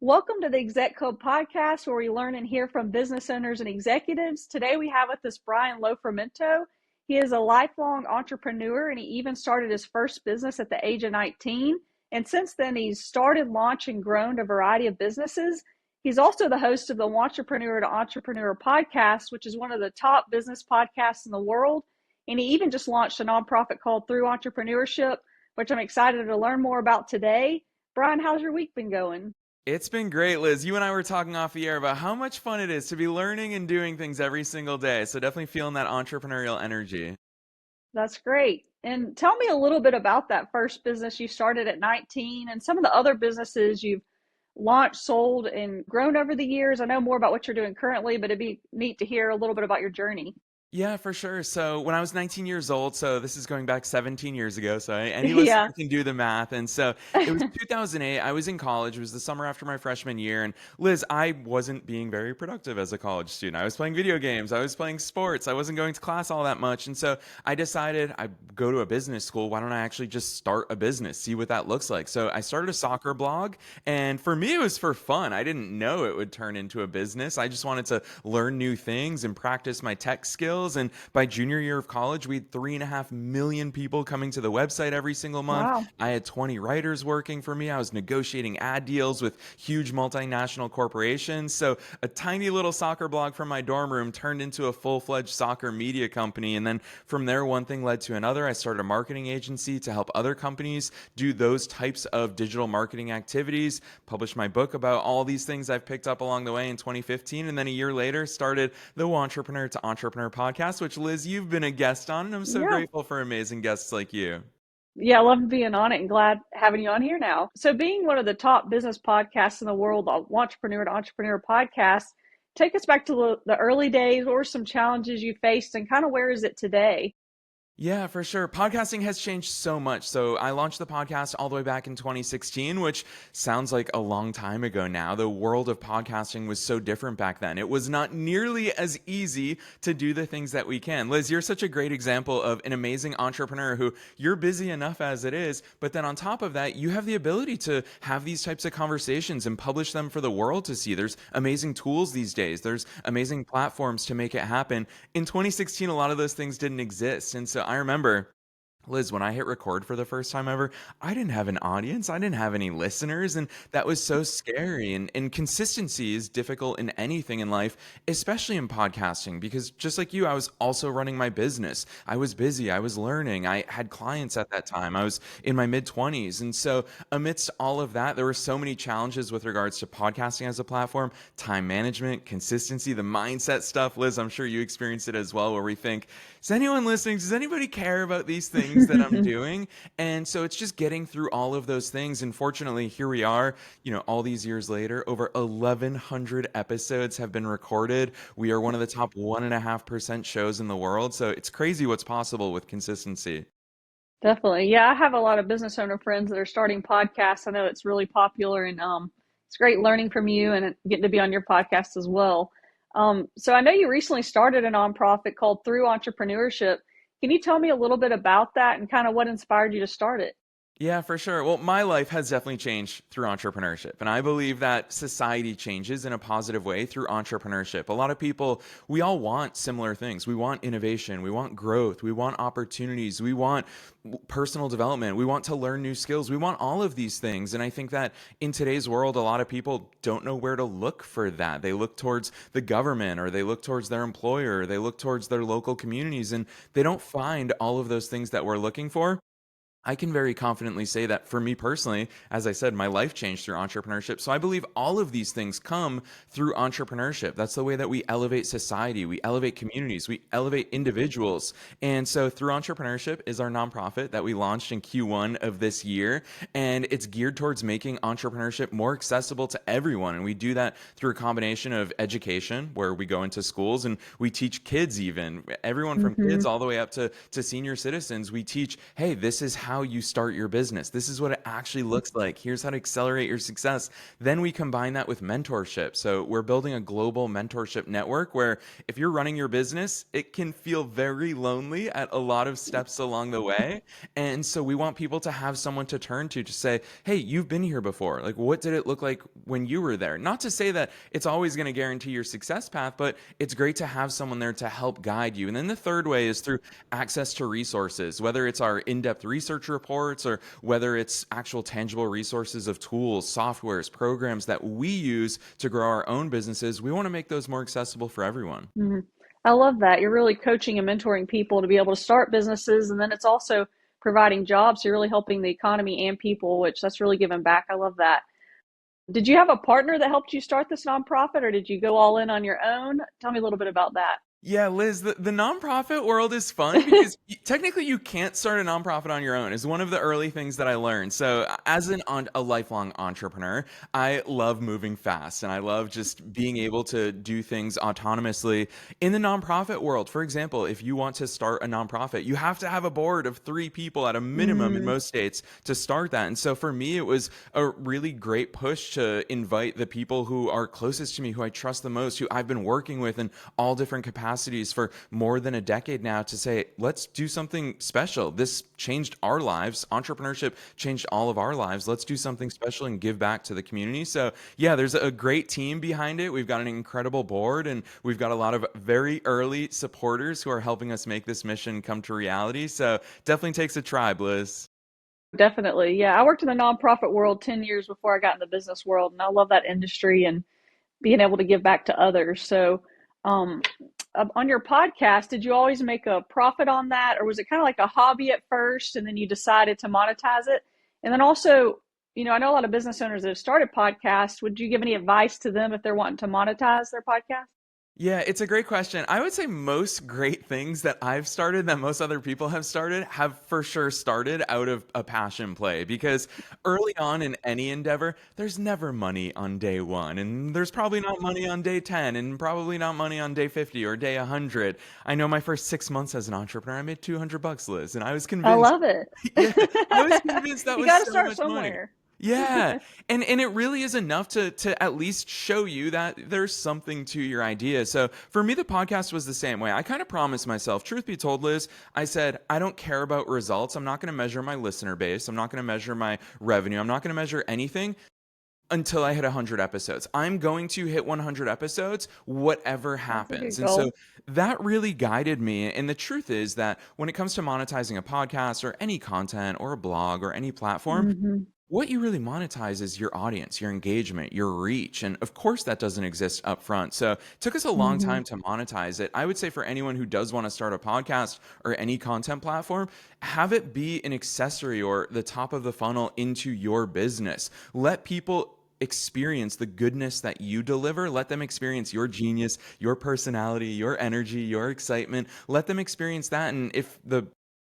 Welcome to the Exec Hub Podcast, where we learn and hear from business owners and executives. Today we have with us Brian Lofrumento. He is a lifelong entrepreneur, and he even started his first business at the age of 19. And since then, he's started, launched, and grown a variety of businesses. He's also the host of the Wantrepreneur to Entrepreneur podcast, which is one of the top business podcasts in the world. And he even just launched a nonprofit called Through Entrepreneurship, which I'm excited to learn more about today. Brian, how's your week been going? It's been great, Liz. You and I were talking off the air about how much fun it is to be learning and doing things every single day. So definitely feeling that entrepreneurial energy. That's great. And tell me a little bit about that first business you started at 19 and some of the other businesses you've launched, sold, and grown over the years. I know more about what you're doing currently, but it'd be neat to hear a little bit about your journey. Yeah, for sure. So when I was 19 years old, so this is going back 17 years ago, so any listener Yeah. can do the math. And so it was 2008. I was in college. It was the summer after my freshman year. And Liz, I wasn't being very productive as a college student. I was playing video games. I was playing sports. I wasn't going to class all that much. And so I decided I'd go to a business school. Why don't I actually just start a business, see what that looks like? So I started a soccer blog. And for me, it was for fun. I didn't know it would turn into a business. I just wanted to learn new things and practice my tech skills. And by junior year of college, we had 3.5 million people coming to the website every single month. Wow. I had 20 writers working for me. I was negotiating ad deals with huge multinational corporations. So a tiny little soccer blog from my dorm room turned into a full-fledged soccer media company. And then from there, one thing led to another. I started a marketing agency to help other companies do those types of digital marketing activities, published my book about all these things I've picked up along the way in 2015. And then a year later, started the Wantrepreneur to Entrepreneur podcast, which Liz, you've been a guest on, and I'm so Yeah. grateful for amazing guests like you. Yeah, I love being on it and glad having you on here now. So being one of the top business podcasts in the world, the Wantrepreneur to Entrepreneur podcast, take us back to the early days. What were some challenges you faced and kind of where is it today? Yeah, for sure. Podcasting has changed so much. So I launched the podcast all the way back in 2016, which sounds like a long time ago now. The world of podcasting was so different back then. It was not nearly as easy to do the things that we can. Liz, you're such a great example of an amazing entrepreneur who you're busy enough as it is, but then on top of that, you have the ability to have these types of conversations and publish them for the world to see. There's amazing tools these days. There's amazing platforms to make it happen. In 2016, a lot of those things didn't exist. And so I remember, Liz, when I hit record for the first time ever, I didn't have an audience. I didn't have any listeners. And that was so scary. And consistency is difficult in anything in life, especially in podcasting, because just like you, I was also running my business. I was busy. I was learning. I had clients at that time. I was in my mid 20s. And so amidst all of that, there were so many challenges with regards to podcasting as a platform, time management, consistency, the mindset stuff. Liz, I'm sure you experienced it as well, where we think, is anyone listening? Does anybody care about these things that I'm doing? And so it's just getting through all of those things. And fortunately, here we are, all these years later, over 1,100 episodes have been recorded. We are one of the top 1.5% shows in the world. So it's crazy what's possible with consistency. Definitely. Yeah, I have a lot of business owner friends that are starting podcasts. I know it's really popular and it's great learning from you and getting to be on your podcast as well. So I know you recently started a nonprofit called Through Entrepreneurship. Can you tell me a little bit about that and kind of what inspired you to start it? Yeah, for sure. Well, my life has definitely changed through entrepreneurship. And I believe that society changes in a positive way through entrepreneurship. A lot of people, we all want similar things. We want innovation. We want growth. We want opportunities. We want personal development. We want to learn new skills. We want all of these things. And I think that in today's world, a lot of people don't know where to look for that. They look towards the government, or they look towards their employer, or they look towards their local communities, and they don't find all of those things that we're looking for. I can very confidently say that for me personally, as I said, my life changed through entrepreneurship. So I believe all of these things come through entrepreneurship. That's the way that we elevate society, we elevate communities, we elevate individuals. And so Through Entrepreneurship is our nonprofit that we launched in Q1 of this year. And it's geared towards making entrepreneurship more accessible to everyone. And we do that through a combination of education, where we go into schools and we teach kids, even everyone from kids all the way up to senior citizens. We teach, hey, this is how how you start your business. This is what it actually looks like. Here's how to accelerate your success. Then we combine that with mentorship. So we're building a global mentorship network where if you're running your business, it can feel very lonely at a lot of steps along the way. And so we want people to have someone to turn to say, hey, you've been here before. Like, what did it look like when you were there? Not to say that it's always going to guarantee your success path, but it's great to have someone there to help guide you. And then the third way is through access to resources, whether it's our in-depth research reports or whether it's actual tangible resources of tools, softwares, programs that we use to grow our own businesses. We want to make those more accessible for everyone. Mm-hmm. I love that. You're really coaching and mentoring people to be able to start businesses. And then it's also providing jobs. So you're really helping the economy and people, which that's really giving back. I love that. Did you have a partner that helped you start this nonprofit, or did you go all in on your own? Tell me a little bit about that. Yeah, Liz, the nonprofit world is fun because technically you can't start a nonprofit on your own is one of the early things that I learned. So as a lifelong entrepreneur, I love moving fast and I love just being able to do things autonomously. In the nonprofit world, for example, if you want to start a nonprofit, you have to have a board of 3 people at a minimum in most states to start that. And so for me, it was a really great push to invite the people who are closest to me, who I trust the most, who I've been working with in all different capacities for more than a decade now, to say, let's do something special. This changed our lives. Entrepreneurship changed all of our lives. Let's do something special and give back to the community. So yeah, there's a great team behind it. We've got an incredible board and we've got a lot of very early supporters who are helping us make this mission come to reality. So definitely takes a tribe, Liz. Definitely. Yeah. I worked in the nonprofit world 10 years before I got in the business world, and I love that industry and being able to give back to others. So, um, on your podcast, did you always make a profit on that, or was it kind of like a hobby at first and then you decided to monetize it? And then also, I know a lot of business owners that have started podcasts. Would you give any advice to them if they're wanting to monetize their podcast? Yeah, it's a great question. I would say most great things that I've started, that most other people have started, have for sure started out of a passion play. Because early on in any endeavor, there's never money on day one. And there's probably not money on day 10, and probably not money on day 50 or day 100. I know my first 6 months as an entrepreneur, I made $200, Liz. And I was I convinced, love it. yeah, I was convinced that You was got to so start much money. somewhere. Yeah. And it really is enough to at least show you that there's something to your idea. So for me, the podcast was the same way. I kind of promised myself, truth be told, Liz, I said, I don't care about results. I'm not going to measure my listener base. I'm not going to measure my revenue. I'm not going to measure anything until I hit 100 episodes. I'm going to hit 100 episodes, whatever That's a good happens. And so goal. that really guided me. And the truth is that when it comes to monetizing a podcast or any content or a blog or any platform, Hmm. what you really monetize is your audience, your engagement, your reach. And of course, that doesn't exist up front. So it took us a long Hmm. time to monetize it. I would say for anyone who does want to start a podcast or any content platform, have it be an accessory or the top of the funnel into your business. Let people experience the goodness that you deliver. Let them experience your genius, your personality, your energy, your excitement. Let them experience that. And if the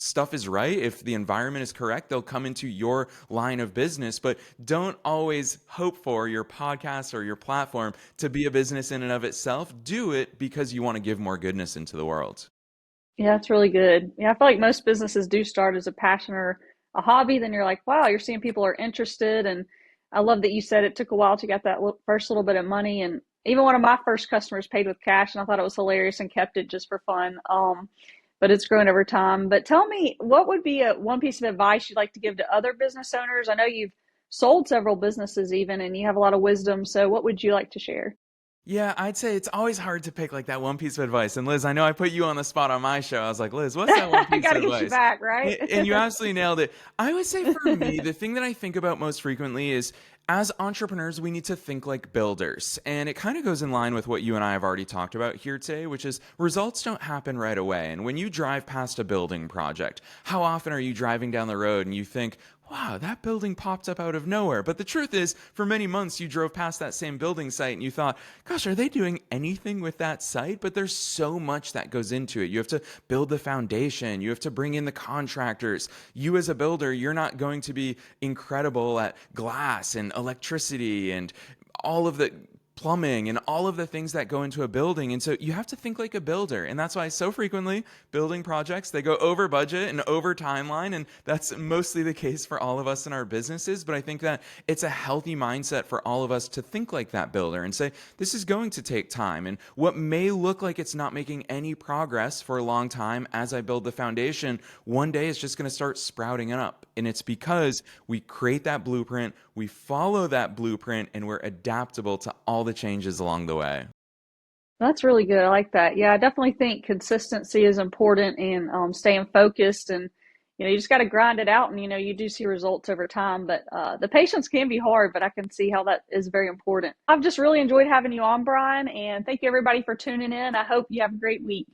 stuff is right, if the environment is correct, they'll come into your line of business. But don't always hope for your podcast or your platform to be a business in and of itself. Do it because you want to give more goodness into the world. Yeah, that's really good. Yeah, I feel like most businesses do start as a passion or a hobby. Then you're like, wow, you're seeing people are interested. And I love that you said it took a while to get that first little bit of money. And even one of my first customers paid with cash, and I thought it was hilarious and kept it just for fun. But it's grown over time. But tell me, what would be one piece of advice you'd like to give to other business owners? I know you've sold several businesses even, and you have a lot of wisdom. So what would you like to share? Yeah, I'd say it's always hard to pick like that one piece of advice. And Liz, I know I put you on the spot on my show. I was like, Liz, what's that one I piece got of to get you advice? back, right? And you absolutely nailed it. I would say for me, the thing that I think about most frequently is as entrepreneurs, we need to think like builders. And it kind of goes in line with what you and I have already talked about here today, which is results don't happen right away. And when you drive past a building project, how often are you driving down the road and you think, wow, that building popped up out of nowhere? But the truth is, for many months, you drove past that same building site and you thought, gosh, are they doing anything with that site? But there's so much that goes into it. You have to build the foundation. You have to bring in the contractors. You as a builder, you're not going to be incredible at glass and electricity and all of the plumbing and all of the things that go into a building. And so you have to think like a builder. And that's why so frequently building projects, they go over budget and over timeline. And that's mostly the case for all of us in our businesses. But I think that it's a healthy mindset for all of us to think like that builder and say, this is going to take time. And what may look like it's not making any progress for a long time as I build the foundation, one day it's just going to start sprouting up. And it's because we create that blueprint, we follow that blueprint, and we're adaptable to all the changes along the way. That's really good. I like that. Yeah, I definitely think consistency is important and staying focused and you just got to grind it out and you do see results over time, but the patience can be hard, but I can see how that is very important. I've just really enjoyed having you on, Brian, and thank you everybody for tuning in. I hope you have a great week.